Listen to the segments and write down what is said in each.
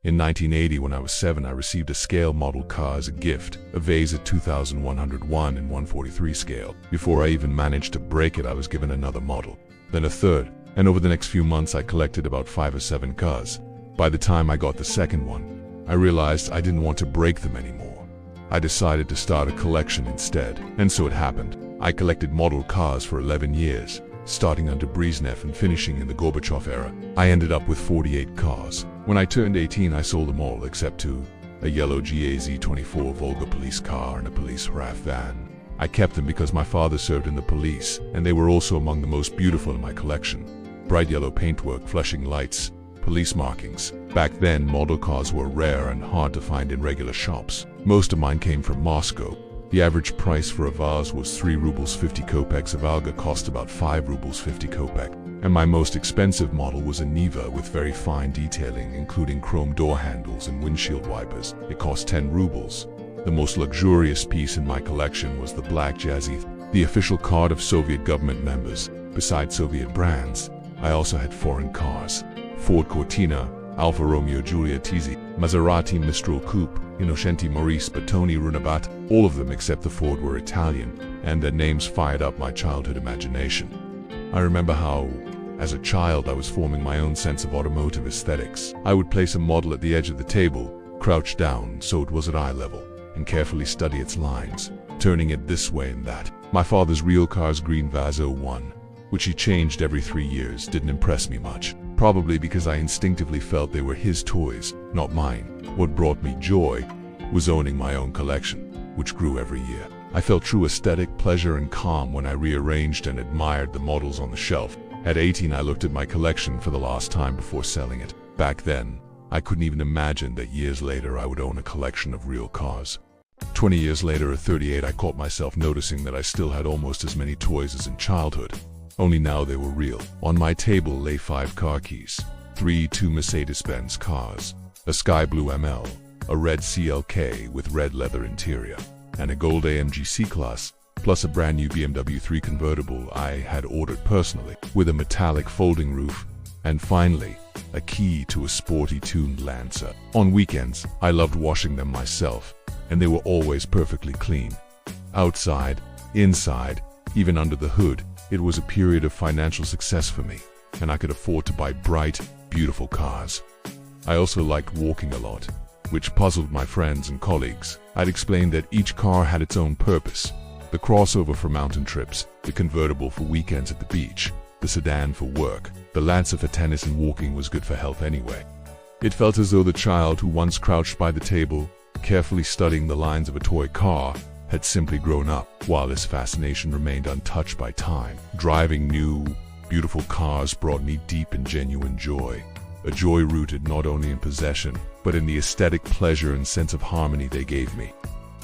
In 1980, when I was 7, I received a scale model car as a gift, a vase at 2101 in 143 scale. Before I even managed to break it, I was given another model, then a third, and over the next few months I collected about 5 or 7 cars. By the time I got the second one, I realized I didn't want to break them anymore. I decided to start a collection instead, and so it happened. I collected model cars for 11 years, starting under Brezhnev and finishing in the Gorbachev era. I ended up with 48 cars. When I turned 18, I sold them all except 2, a yellow GAZ-24 Volga police car and a police RAF van. I kept them because my father served in the police, and they were also among the most beautiful in my collection. Bright yellow paintwork, flashing lights, police markings. Back then, model cars were rare and hard to find in regular shops. Most of mine came from Moscow. The average price for a vase was 3 rubles 50 kopecks. A Volga cost about 5 rubles 50 kopek. And my most expensive model was a Niva with very fine detailing, including chrome door handles and windshield wipers. It cost 10 rubles. The most luxurious piece in my collection was the black Jazzy, the official card of Soviet government members. Besides Soviet brands, I also had foreign cars. Ford Cortina, Alfa Romeo Giulia Tizzi, Maserati Mistral Coupe, Innocenti Maurice Battoni Runabat. All of them except the Ford were Italian, and their names fired up my childhood imagination. I remember how, as a child, I was forming my own sense of automotive aesthetics. I would place a model at the edge of the table, crouch down so it was at eye level, and carefully study its lines, turning it this way and that. My father's real car's green Vaz 01, which he changed every 3 years, didn't impress me much. Probably because I instinctively felt they were his toys, not mine. What brought me joy was owning my own collection, which grew every year. I felt true aesthetic pleasure and calm when I rearranged and admired the models on the shelf. At 18, I looked at my collection for the last time before selling it. Back then, I couldn't even imagine that years later I would own a collection of real cars. 20 years later, at 38, I caught myself noticing that I still had almost as many toys as in childhood. Only now they were real. On my table lay 5 car keys, 2 Mercedes-Benz cars, a sky blue ML, a red CLK with red leather interior, and a gold AMG C-Class, plus a brand new BMW 3 convertible I had ordered personally, with a metallic folding roof, and finally, a key to a sporty tuned Lancer. On weekends, I loved washing them myself, and they were always perfectly clean. Outside, inside, even under the hood, it was a period of financial success for me, and I could afford to buy bright, beautiful cars. I also liked walking a lot, which puzzled my friends and colleagues. I'd explained that each car had its own purpose. The crossover for mountain trips, the convertible for weekends at the beach, the sedan for work. The Lancer for tennis and walking was good for health anyway. It felt as though the child who once crouched by the table, carefully studying the lines of a toy car, had simply grown up, while this fascination remained untouched by time. Driving new, beautiful cars brought me deep and genuine joy. A joy rooted not only in possession, but in the aesthetic pleasure and sense of harmony they gave me.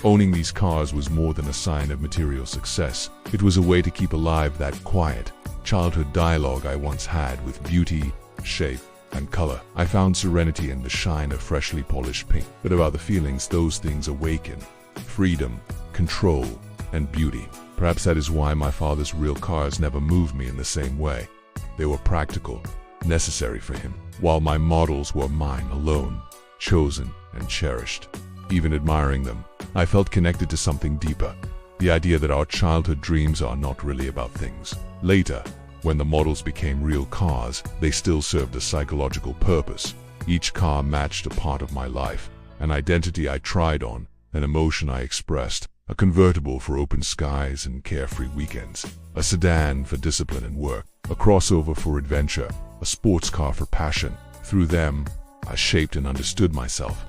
Owning these cars was more than a sign of material success. It was a way to keep alive that quiet, childhood dialogue I once had with beauty, shape, and color. I found serenity in the shine of freshly polished paint. But about the feelings those things awaken: freedom, control, and beauty. Perhaps that is why my father's real cars never moved me in the same way. They were practical, necessary for him, while my models were mine alone, chosen and cherished. Even admiring them, I felt connected to something deeper, the idea that our childhood dreams are not really about things. Later, when the models became real cars, they still served a psychological purpose. Each car matched a part of my life, an identity I tried on, an emotion I expressed. A convertible for open skies and carefree weekends, a sedan for discipline and work, a crossover for adventure, a sports car for passion. Through them, I shaped and understood myself.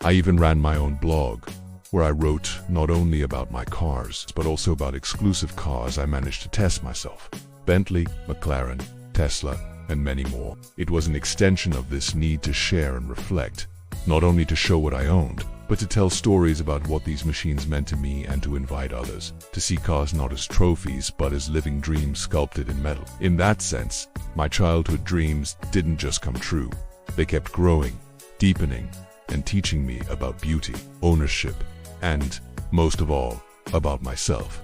I even ran my own blog, where I wrote not only about my cars, but also about exclusive cars I managed to test myself. Bentley, McLaren, Tesla, and many more. It was an extension of this need to share and reflect, not only to show what I owned, but to tell stories about what these machines meant to me and to invite others to see cars not as trophies but as living dreams sculpted in metal. In that sense, my childhood dreams didn't just come true. They kept growing, deepening, and teaching me about beauty, ownership, and, most of all, about myself.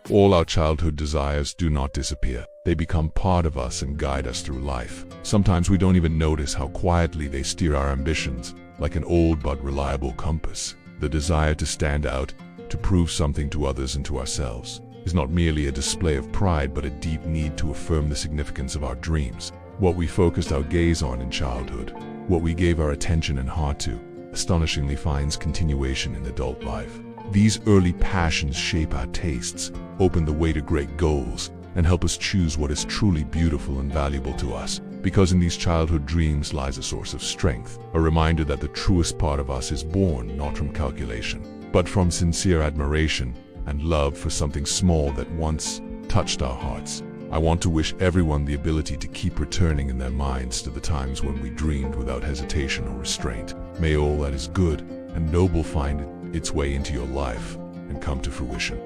All our childhood desires do not disappear. They become part of us and guide us through life. Sometimes we don't even notice how quietly they steer our ambitions, like an old but reliable compass. The desire to stand out, to prove something to others and to ourselves, is not merely a display of pride but a deep need to affirm the significance of our dreams. What we focused our gaze on in childhood, what we gave our attention and heart to, astonishingly finds continuation in adult life. These early passions shape our tastes, open the way to great goals, and help us choose what is truly beautiful and valuable to us. Because in these childhood dreams lies a source of strength, a reminder that the truest part of us is born not from calculation, but from sincere admiration and love for something small that once touched our hearts. I want to wish everyone the ability to keep returning in their minds to the times when we dreamed without hesitation or restraint. May all that is good and noble find its way into your life and come to fruition.